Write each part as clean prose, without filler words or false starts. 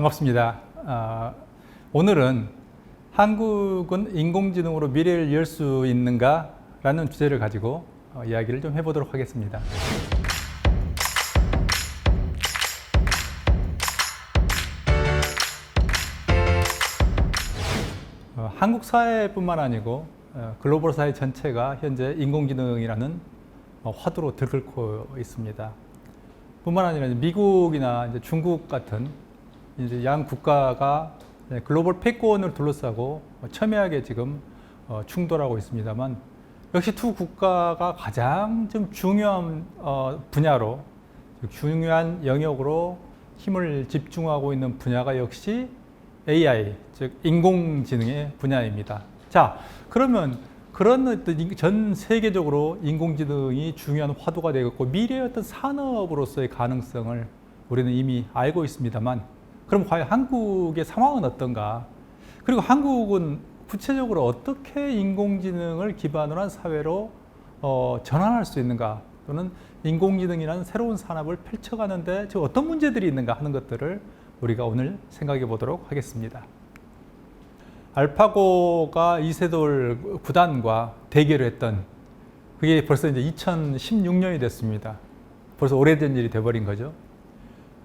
반갑습니다. 오늘은 한국은 인공지능으로 미래를 열 수 있는가? 라는 주제를 가지고 이야기를 좀 해보도록 하겠습니다. 한국 사회뿐만 아니고 글로벌 사회 전체가 현재 인공지능이라는 화두로 들끓고 있습니다. 뿐만 아니라 미국이나 이제 중국 같은 이제 양 국가가 글로벌 패권을 둘러싸고 첨예하게 지금 충돌하고 있습니다만, 역시 두 국가가 가장 좀 중요한 분야로, 중요한 영역으로 힘을 집중하고 있는 분야가 역시 AI, 즉 인공지능의 분야입니다. 자, 그러면 그런 어떤 전 세계적으로 인공지능이 중요한 화두가 되겠고 미래의 어떤 산업으로서의 가능성을 우리는 이미 알고 있습니다만, 그럼 과연 한국의 상황은 어떤가? 그리고 한국은 구체적으로 어떻게 인공지능을 기반으로 한 사회로 전환할 수 있는가? 또는 인공지능이라는 새로운 산업을 펼쳐가는데 어떤 문제들이 있는가 하는 것들을 우리가 오늘 생각해 보도록 하겠습니다. 알파고가 이세돌 구단과 대결을 했던, 그게 벌써 이제 2016년이 됐습니다. 벌써 오래된 일이 돼버린 거죠.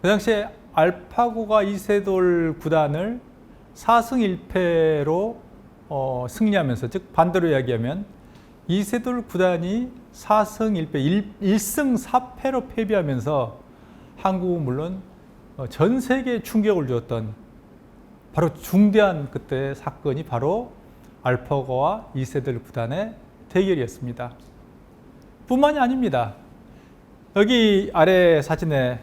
그 당시에 알파고가 이세돌 구단을 4승 1패로 승리하면서, 즉 반대로 이야기하면 이세돌 구단이 4승 1패, 1승 4패로 패배하면서 한국은 물론 전 세계에 충격을 주었던 바로 중대한 그때 사건이 바로 알파고와 이세돌 구단의 대결이었습니다. 뿐만이 아닙니다. 여기 아래 사진에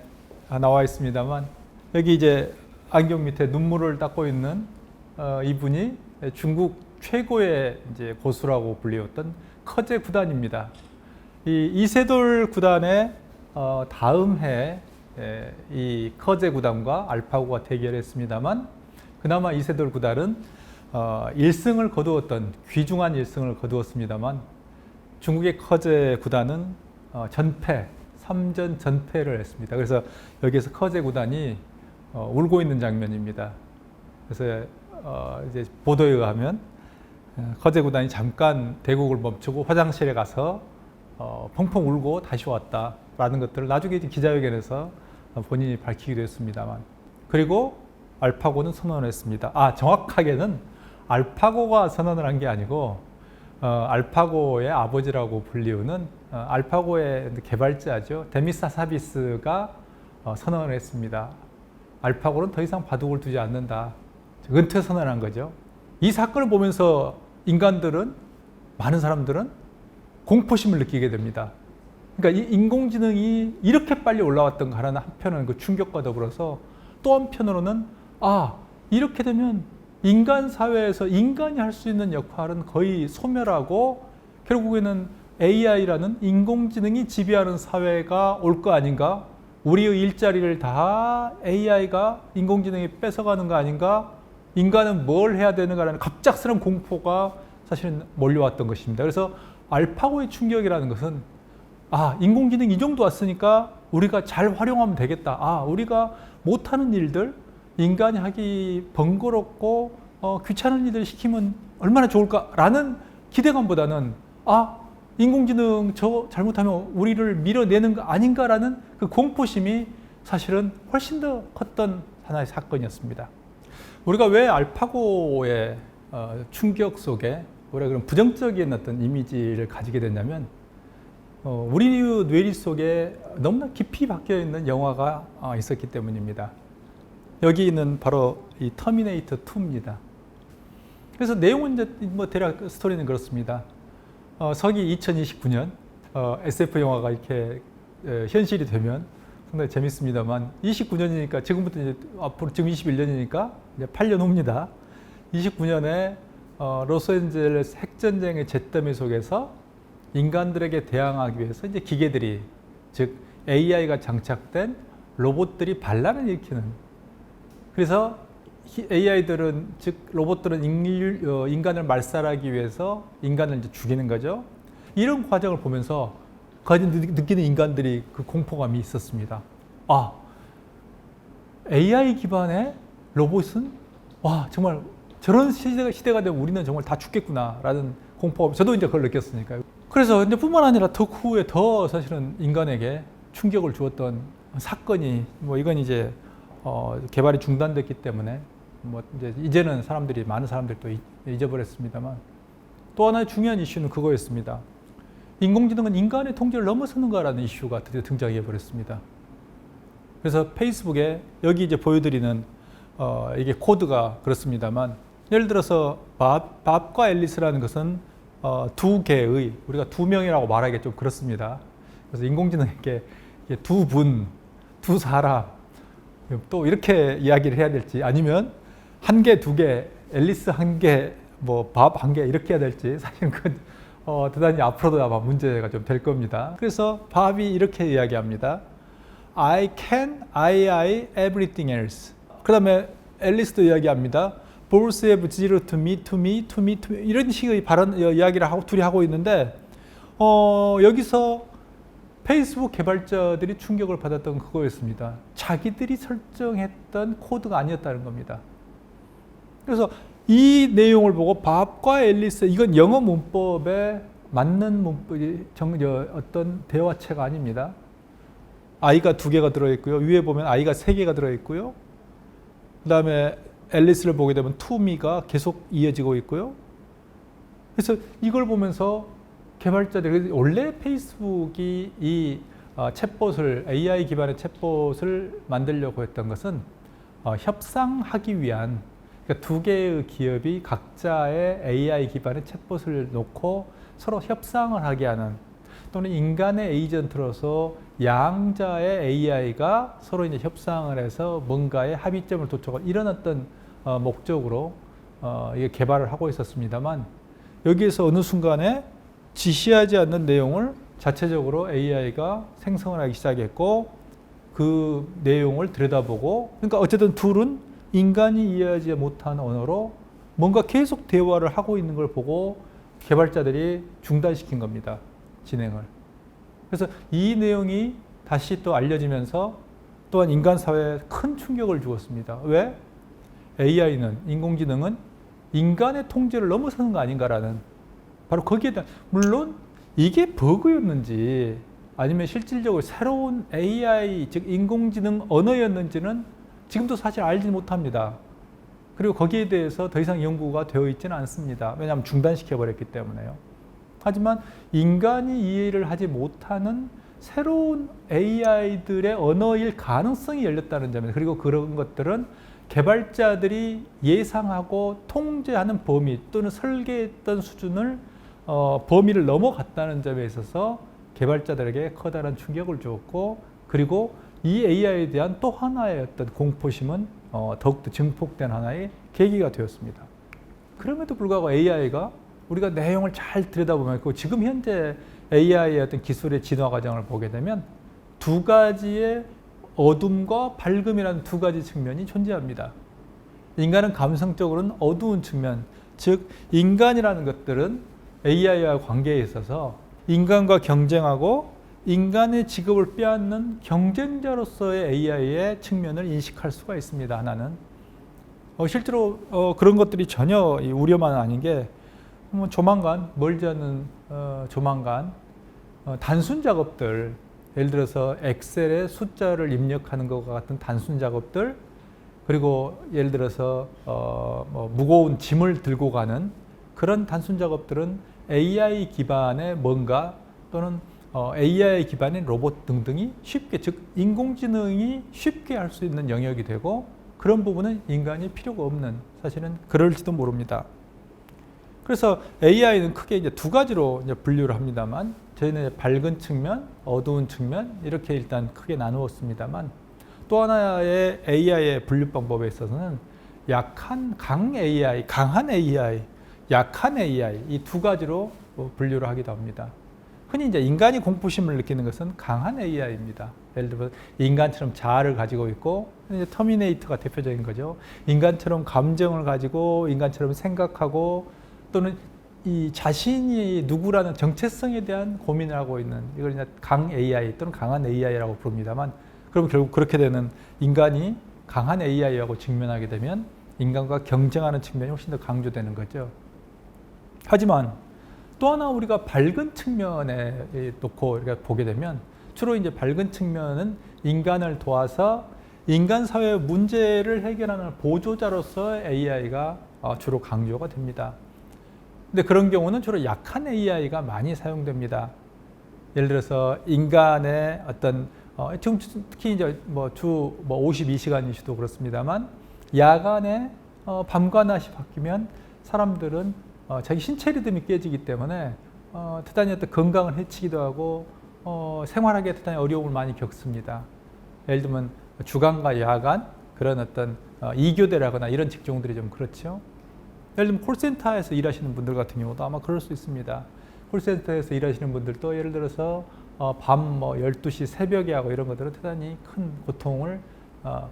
나와 있습니다만, 여기 이제 안경 밑에 눈물을 닦고 있는 이분이 중국 최고의 이제 고수라고 불리웠던 커제 구단입니다. 이 이세돌 구단의 다음 해 이 커제 구단과 알파고가 대결했습니다만, 그나마 이세돌 구단은 1승을 거두었던, 귀중한 1승을 거두었습니다만, 중국의 커제 구단은 전패, 3전 전패를 했습니다. 그래서 여기에서 커제 구단이 울고 있는 장면입니다. 그래서 이제 보도에 의하면 커제 구단이 잠깐 대국을 멈추고 화장실에 가서 펑펑 울고 다시 왔다라는 것들을 나중에 기자회견에서 본인이 밝히기도 했습니다만, 그리고 알파고는 선언을 했습니다. 정확하게는 알파고가 선언을 한 게 아니고 알파고의 아버지라고 불리우는 알파고의 개발자죠, 데미사 사비스가 선언을 했습니다. 알파고는 더 이상 바둑을 두지 않는다. 은퇴 선언한 거죠. 이 사건을 보면서 인간들은, 많은 사람들은 공포심을 느끼게 됩니다. 그러니까 이 인공지능이 이렇게 빨리 올라왔던가 하는 한편은 그 충격과 더불어서, 또 한편으로는 이렇게 되면 인간 사회에서 인간이 할 수 있는 역할은 거의 소멸하고 결국에는 AI라는 인공지능이 지배하는 사회가 올 거 아닌가? 우리의 일자리를 다 AI가, 인공지능이 뺏어가는 거 아닌가? 인간은 뭘 해야 되는가라는 갑작스러운 공포가 사실은 몰려왔던 것입니다. 그래서 알파고의 충격이라는 것은 인공지능이 이 정도 왔으니까 우리가 잘 활용하면 되겠다. 우리가 못하는 일들, 인간이 하기 번거롭고 귀찮은 일을 시키면 얼마나 좋을까라는 기대감보다는 인공지능 저 잘못하면 우리를 밀어내는 거 아닌가라는 그 공포심이 사실은 훨씬 더 컸던 하나의 사건이었습니다. 우리가 왜 알파고의 충격 속에 우리가 그런 부정적인 어떤 이미지를 가지게 됐냐면, 우리 뇌리 속에 너무나 깊이 박혀 있는 영화가 있었기 때문입니다. 여기 있는 바로 이 터미네이터 2입니다. 그래서 내용은 이제 대략 스토리는 그렇습니다. 서기 2029년 SF 영화가 이렇게 현실이 되면 상당히 재밌습니다만, 29년이니까 지금부터 이제 앞으로 지금 21년이니까 이제 8년 후입니다. 29년에 로스앤젤레스 핵전쟁의 잿더미 속에서 인간들에게 대항하기 위해서 이제 기계들이, 즉 AI가 장착된 로봇들이 반란을 일으키는, 그래서 AI들은, 즉 로봇들은 인간을 말살하기 위해서 인간을 이제 죽이는 거죠. 이런 과정을 보면서 느끼는 인간들이 그 공포감이 있었습니다. AI 기반의 로봇은 와 정말 저런 시대가 되면 우리는 정말 다 죽겠구나라는 공포. 저도 이제 그걸 느꼈으니까요. 그래서 이제 뿐만 아니라 더 후에 더 사실은 인간에게 충격을 주었던 사건이 뭐 이건 이제 개발이 중단됐기 때문에 뭐 이제는 많은 사람들이 또 잊어버렸습니다만 또 하나의 중요한 이슈는 그거였습니다. 인공지능은 인간의 통제를 넘어서는가라는 이슈가 드디어 등장해 버렸습니다. 그래서 페이스북에 여기 이제 보여드리는 이게 코드가 그렇습니다만 예를 들어서 밥과 앨리스라는 것은 두 개의 우리가 두 명이라고 말하기가 좀 그렇습니다. 그래서 인공지능에게 두 분, 두 사람 또 이렇게 이야기를 해야 될지 아니면 한 개, 두 개, 앨리스 한 개, 뭐 밥 한 개 이렇게 해야 될지 사실은 그 대단히 앞으로도 아마 문제가 좀 될 겁니다. 그래서 밥이 이렇게 이야기합니다. I can, everything else. 그 다음에 앨리스도 이야기합니다. Both have zero to me, to me, to me, to me. 이런 식의 이야기를 둘이 하고 있는데 여기서 페이스북 개발자들이 충격을 받았던 그거였습니다. 자기들이 설정했던 코드가 아니었다는 겁니다. 그래서 이 내용을 보고 밥과 앨리스, 이건 영어 문법에 맞는 어떤 대화체가 아닙니다. I가 두 개가 들어있고요. 위에 보면 I가 세 개가 들어있고요. 그 다음에 앨리스를 보게 되면 to me가 계속 이어지고 있고요. 그래서 이걸 보면서 개발자들이 원래 페이스북이 이 챗봇을 AI 기반의 챗봇을 만들려고 했던 것은 협상하기 위한 그러니까 두 개의 기업이 각자의 AI 기반의 챗봇을 놓고 서로 협상을 하게 하는 또는 인간의 에이전트로서 양자의 AI가 서로 이제 협상을 해서 뭔가의 합의점을 도출하고 이런 어떤 목적으로 이게 개발을 하고 있었습니다만 여기에서 어느 순간에 지시하지 않는 내용을 자체적으로 AI가 생성을 하기 시작했고 그 내용을 들여다보고 그러니까 어쨌든 둘은 인간이 이해하지 못한 언어로 뭔가 계속 대화를 하고 있는 걸 보고 개발자들이 중단시킨 겁니다. 진행을. 그래서 이 내용이 다시 또 알려지면서 또한 인간 사회에 큰 충격을 주었습니다. 왜? AI는, 인공지능은 인간의 통제를 넘어서는 거 아닌가라는 바로 거기에 대한 물론 이게 버그였는지 아니면 실질적으로 새로운 AI 즉 인공지능 언어였는지는 지금도 사실 알지 못합니다. 그리고 거기에 대해서 더 이상 연구가 되어 있지는 않습니다. 왜냐하면 중단시켜 버렸기 때문에요. 하지만 인간이 이해를 하지 못하는 새로운 AI들의 언어일 가능성이 열렸다는 점에서 그리고 그런 것들은 개발자들이 예상하고 통제하는 범위 또는 설계했던 수준을 범위를 넘어갔다는 점에 있어서 개발자들에게 커다란 충격을 주었고 그리고 이 AI에 대한 또 하나의 어떤 공포심은 더욱더 증폭된 하나의 계기가 되었습니다. 그럼에도 불구하고 AI가 우리가 내용을 잘 들여다보면 지금 현재 AI의 어떤 기술의 진화 과정을 보게 되면 두 가지의 어둠과 밝음이라는 두 가지 측면이 존재합니다. 인간은 감성적으로는 어두운 측면, 즉 인간이라는 것들은 AI와 관계에 있어서 인간과 경쟁하고 인간의 직업을 빼앗는 경쟁자로서의 AI의 측면을 인식할 수가 있습니다. 하나는 실제로 그런 것들이 전혀 우려만 아닌 게 조만간 멀지 않은 조만간 단순 작업들 예를 들어서 엑셀에 숫자를 입력하는 것과 같은 단순 작업들 그리고 예를 들어서 무거운 짐을 들고 가는 그런 단순 작업들은 AI 기반의 뭔가 또는 AI 기반의 로봇 등등이 쉽게 즉 인공지능이 쉽게 할 수 있는 영역이 되고 그런 부분은 인간이 필요가 없는 사실은 그럴지도 모릅니다. 그래서 AI는 크게 이제 두 가지로 이제 분류를 합니다만 저희는 밝은 측면, 어두운 측면 이렇게 일단 크게 나누었습니다만 또 하나의 AI의 분류 방법에 있어서는 강한 AI, 약한 AI 이 두 가지로 분류를 하기도 합니다. 흔히 이제 인간이 공포심을 느끼는 것은 강한 AI입니다. 예를 들어 인간처럼 자아를 가지고 있고 이제 터미네이터가 대표적인 거죠. 인간처럼 감정을 가지고 인간처럼 생각하고 또는 이 자신이 누구라는 정체성에 대한 고민을 하고 있는 이걸 이제 강 AI 또는 강한 AI라고 부릅니다만 그럼 결국 그렇게 되는 인간이 강한 AI하고 직면하게 되면 인간과 경쟁하는 측면이 훨씬 더 강조되는 거죠. 하지만 또 하나 우리가 밝은 측면에 놓고 우리가 보게 되면 주로 이제 밝은 측면은 인간을 도와서 인간 사회 문제를 해결하는 보조자로서 AI가 주로 강조가 됩니다. 근데 그런 경우는 주로 약한 AI가 많이 사용됩니다. 예를 들어서 인간의 어떤 지금 특히 이제 주 52시간이시도 그렇습니다만 야간에 밤과 낮이 바뀌면 사람들은 자기 신체 리듬이 깨지기 때문에 대단히 어떤 건강을 해치기도 하고 생활하기에 대단히 어려움을 많이 겪습니다. 예를 들면 주간과 야간 그런 어떤 이교대라거나 이런 직종들이 좀 그렇죠. 예를 들면 콜센터에서 일하시는 분들 같은 경우도 아마 그럴 수 있습니다. 콜센터에서 일하시는 분들도 예를 들어서 밤 12시 새벽에 하고 이런 것들은 대단히 큰 고통을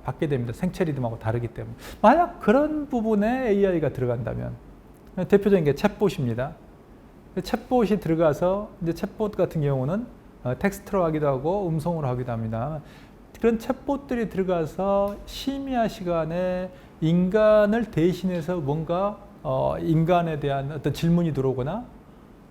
받게 됩니다. 생체 리듬하고 다르기 때문에. 만약 그런 부분에 AI가 들어간다면 대표적인 게 챗봇입니다. 챗봇이 들어가서 이제 챗봇 같은 경우는 텍스트로 하기도 하고 음성으로 하기도 합니다. 그런 챗봇들이 들어가서 심야 시간에 인간을 대신해서 뭔가 인간에 대한 어떤 질문이 들어오거나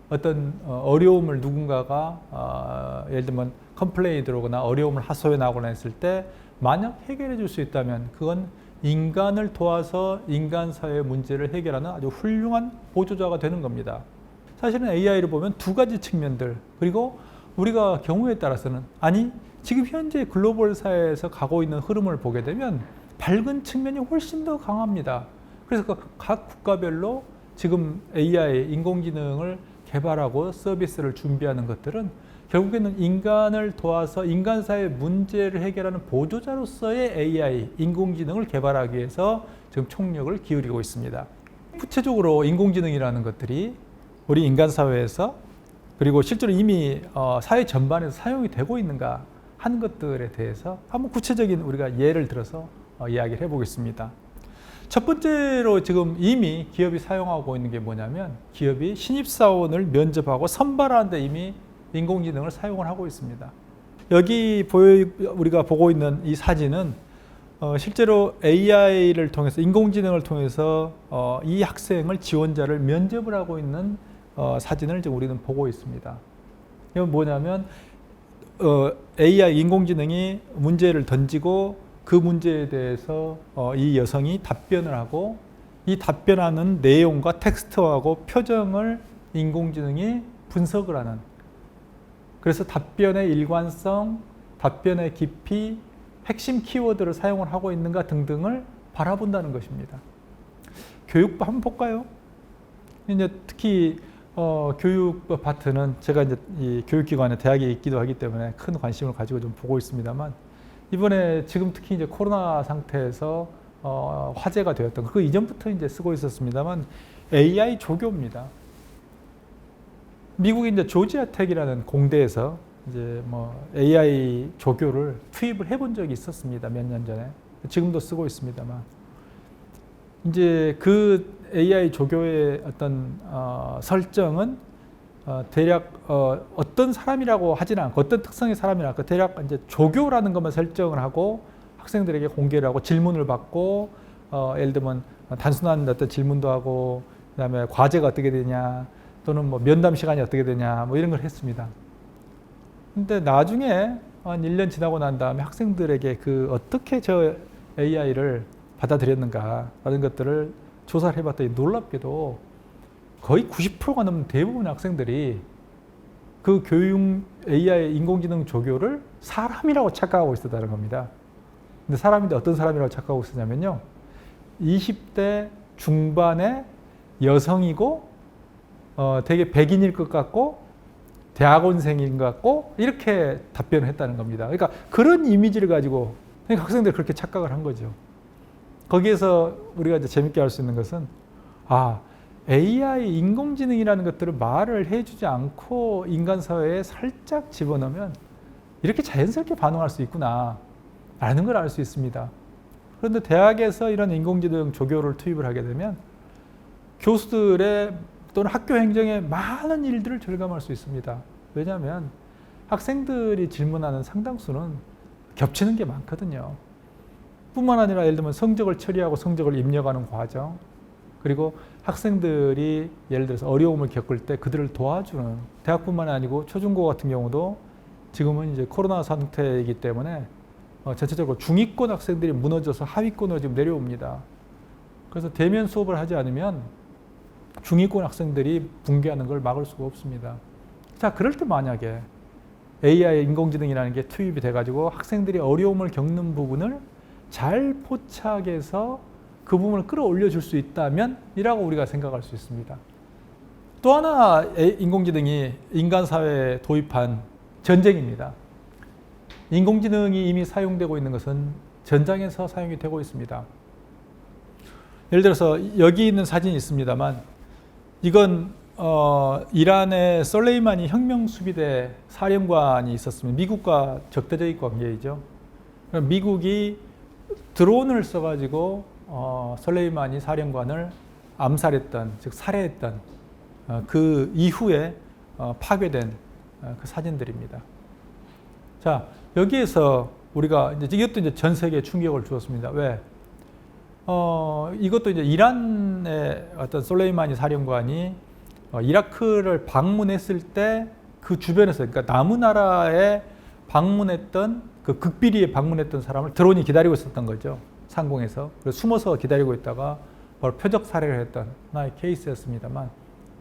어떤 어려움을 누군가가 예를 들면 컴플레인이 들어오거나 어려움을 하소연하거나 했을 때 만약 해결해 줄 수 있다면 그건 인간을 도와서 인간 사회의 문제를 해결하는 아주 훌륭한 보조자가 되는 겁니다. 사실은 AI를 보면 두 가지 측면들 그리고 우리가 경우에 따라서는 아니 지금 현재 글로벌 사회에서 가고 있는 흐름을 보게 되면 밝은 측면이 훨씬 더 강합니다. 그래서 각 국가별로 지금 AI, 인공지능을 개발하고 서비스를 준비하는 것들은 결국에는 인간을 도와서 인간 사회의 문제를 해결하는 보조자로서의 AI, 인공지능을 개발하기 위해서 지금 총력을 기울이고 있습니다. 구체적으로 인공지능이라는 것들이 우리 인간 사회에서 그리고 실제로 이미 사회 전반에서 사용이 되고 있는가 하는 것들에 대해서 한번 구체적인 우리가 예를 들어서 이야기를 해보겠습니다. 첫 번째로 지금 이미 기업이 사용하고 있는 게 뭐냐면 기업이 신입사원을 면접하고 선발하는데 이미 인공지능을 사용을 하고 있습니다. 여기 우리가 보고 있는 이 사진은 실제로 AI를 통해서 인공지능을 통해서 이 학생을 지원자를 면접을 하고 있는 사진을 지금 우리는 보고 있습니다. 이건 뭐냐면 AI 인공지능이 문제를 던지고 그 문제에 대해서 이 여성이 답변을 하고 이 답변하는 내용과 텍스트하고 표정을 인공지능이 분석을 하는 그래서 답변의 일관성, 답변의 깊이, 핵심 키워드를 사용을 하고 있는가 등등을 바라본다는 것입니다. 교육부 한번 볼까요? 이제 특히 교육 파트는 제가 이제 이 교육기관에 대학에 있기도 하기 때문에 큰 관심을 가지고 좀 보고 있습니다만 이번에 지금 특히 이제 코로나 상태에서 화제가 되었던 그 이전부터 이제 쓰고 있었습니다만 AI 조교입니다. 미국의 이제 조지아텍이라는 공대에서 이제 AI 조교를 투입을 해본 적이 있었습니다. 몇 년 전에. 지금도 쓰고 있습니다만 이제 그 AI 조교의 어떤 설정은 대략 어떤 사람이라고 하지는 않고 어떤 특성의 사람이라 않고 대략 이제 조교라는 것만 설정을 하고 학생들에게 공개를 하고 질문을 받고 예를 들면 단순한 어떤 질문도 하고 그다음에 과제가 어떻게 되냐 또는 면담 시간이 어떻게 되냐 이런 걸 했습니다. 근데 나중에 한 1년 지나고 난 다음에 학생들에게 그 어떻게 저 AI를 받아들였는가 라는 것들을 조사를 해봤더니 놀랍게도 거의 90%가 넘는 대부분의 학생들이 그 교육 AI 인공지능 조교를 사람이라고 착각하고 있었다는 겁니다. 근데 사람인데 어떤 사람이라고 착각하고 있었냐면요. 20대 중반의 여성이고 되게 백인일 것 같고 대학원생인 것 같고 이렇게 답변을 했다는 겁니다. 그러니까 그런 이미지를 가지고 그러니까 학생들이 그렇게 착각을 한 거죠. 거기에서 우리가 이제 재밌게 알 수 있는 것은 AI 인공지능이라는 것들을 말을 해주지 않고 인간 사회에 살짝 집어넣으면 이렇게 자연스럽게 반응할 수 있구나 라는 걸 알 수 있습니다. 그런데 대학에서 이런 인공지능 조교를 투입을 하게 되면 교수들의 또는 학교 행정에 많은 일들을 절감할 수 있습니다. 왜냐하면 학생들이 질문하는 상당수는 겹치는 게 많거든요. 뿐만 아니라 예를 들면 성적을 처리하고 성적을 입력하는 과정, 그리고 학생들이 예를 들어서 어려움을 겪을 때 그들을 도와주는, 대학뿐만 아니고 초중고 같은 경우도 지금은 이제 코로나 상태이기 때문에 전체적으로 중위권 학생들이 무너져서 하위권으로 지금 내려옵니다. 그래서 대면 수업을 하지 않으면 중위권 학생들이 붕괴하는 걸 막을 수가 없습니다. 자, 그럴 때 만약에 AI 인공지능이라는 게 투입이 돼가지고 학생들이 어려움을 겪는 부분을 잘 포착해서 그 부분을 끌어올려 줄 수 있다면 이라고 우리가 생각할 수 있습니다. 또 하나 인공지능이 인간 사회에 도입한 전쟁입니다. 인공지능이 이미 사용되고 있는 것은 전장에서 사용이 되고 있습니다. 예를 들어서 여기 있는 사진이 있습니다만 이건 이란의 솔레이마니 혁명수비대 사령관이 있었습니다. 미국과 적대적인 관계이죠. 미국이 드론을 써가지고 솔레이마니 사령관을 암살했던, 즉 살해했던 그 이후에 파괴된 그 사진들입니다. 자, 여기에서 우리가 이것도 이제 전 세계에 충격을 주었습니다. 왜? 이것도 이제 이란의 어떤 솔레이마니 사령관이 이라크를 방문했을 때 그 주변에서, 그러니까 남은 나라에 방문했던 그 극비리에 방문했던 사람을 드론이 기다리고 있었던 거죠. 상공에서. 그래서 숨어서 기다리고 있다가 바로 표적 살해를 했던 하나의 케이스였습니다만,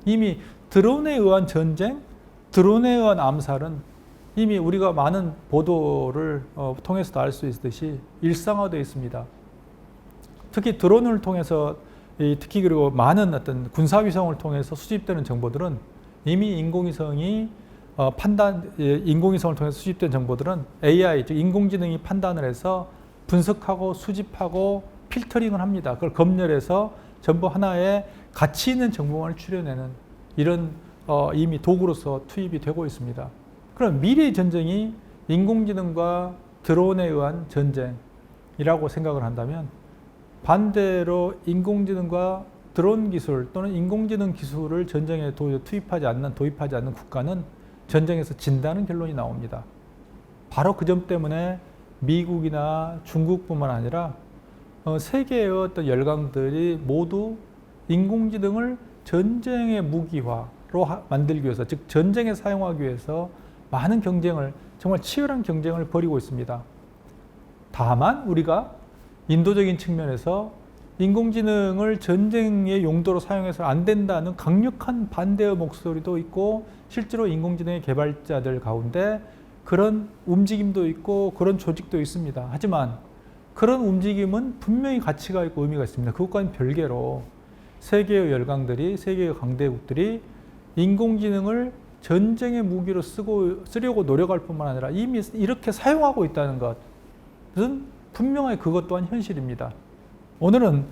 이미 드론에 의한 전쟁, 드론에 의한 암살은 이미 우리가 많은 보도를 통해서도 알 수 있듯이 일상화되어 있습니다. 특히 드론을 통해서, 특히 그리고 많은 어떤 군사위성을 통해서 수집되는 정보들은 이미 인공위성을 통해서 수집된 정보들은 AI, 즉 인공지능이 판단을 해서 분석하고 수집하고 필터링을 합니다. 그걸 검열해서 전부 하나의 가치 있는 정보만을 추려내는 이런 이미 도구로서 투입이 되고 있습니다. 그럼 미래의 전쟁이 인공지능과 드론에 의한 전쟁이라고 생각을 한다면, 반대로 인공지능과 드론 기술 또는 인공지능 기술을 전쟁에 도입하지 않는 국가는 전쟁에서 진다는 결론이 나옵니다. 바로 그 점 때문에 미국이나 중국뿐만 아니라 세계의 어떤 열강들이 모두 인공지능을 전쟁의 무기화로 만들기 위해서, 즉 전쟁에 사용하기 위해서 많은 경쟁을, 정말 치열한 경쟁을 벌이고 있습니다. 다만 우리가 인도적인 측면에서 인공지능을 전쟁의 용도로 사용해서 안 된다는 강력한 반대의 목소리도 있고, 실제로 인공지능의 개발자들 가운데 그런 움직임도 있고 그런 조직도 있습니다. 하지만 그런 움직임은 분명히 가치가 있고 의미가 있습니다. 그것과는 별개로 세계의 열강들이, 세계의 강대국들이 인공지능을 전쟁의 무기로 쓰려고 노력할 뿐만 아니라 이미 이렇게 사용하고 있다는 것은 분명하게 그것 또한 현실입니다. 오늘은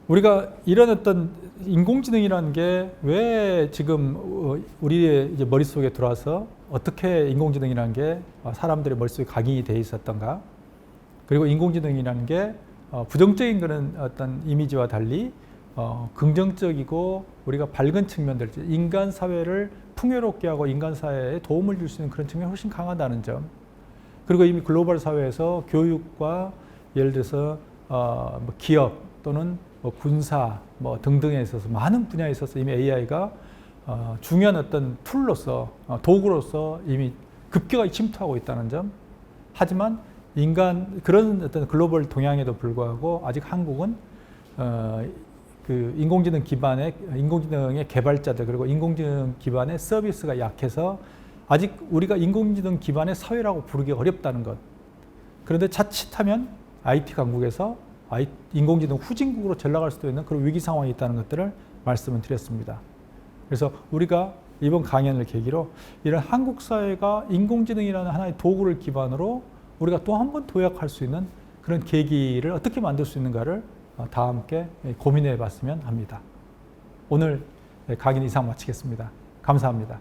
우리가 이런 어떤 인공지능이라는 게 왜 지금 우리의 이제 머릿속에 들어와서 어떻게 인공지능이라는 게 사람들의 머릿속에 각인이 돼 있었던가, 그리고 인공지능이라는 게 부정적인 그런 어떤 이미지와 달리 긍정적이고 우리가 밝은 측면들, 인간 사회를 풍요롭게 하고 인간 사회에 도움을 줄 수 있는 그런 측면이 훨씬 강하다는 점, 그리고 이미 글로벌 사회에서 교육과 예를 들어서 뭐 기업 또는 뭐 군사 뭐 등등에 있어서 많은 분야에 있어서 이미 AI가 중요한 어떤 툴로서, 도구로서 이미 급격하게 침투하고 있다는 점. 하지만 그런 어떤 글로벌 동향에도 불구하고 아직 한국은 그 인공지능의 개발자들, 그리고 인공지능 기반의 서비스가 약해서 아직 우리가 인공지능 기반의 사회라고 부르기 어렵다는 것. 그런데 자칫하면 IT 강국에서 인공지능 후진국으로 전락할 수도 있는 그런 위기 상황이 있다는 것들을 말씀을 드렸습니다. 그래서 우리가 이번 강연을 계기로 이런 한국 사회가 인공지능이라는 하나의 도구를 기반으로 우리가 또 한 번 도약할 수 있는 그런 계기를 어떻게 만들 수 있는가를 다 함께 고민해 봤으면 합니다. 오늘 강연 이상 마치겠습니다. 감사합니다.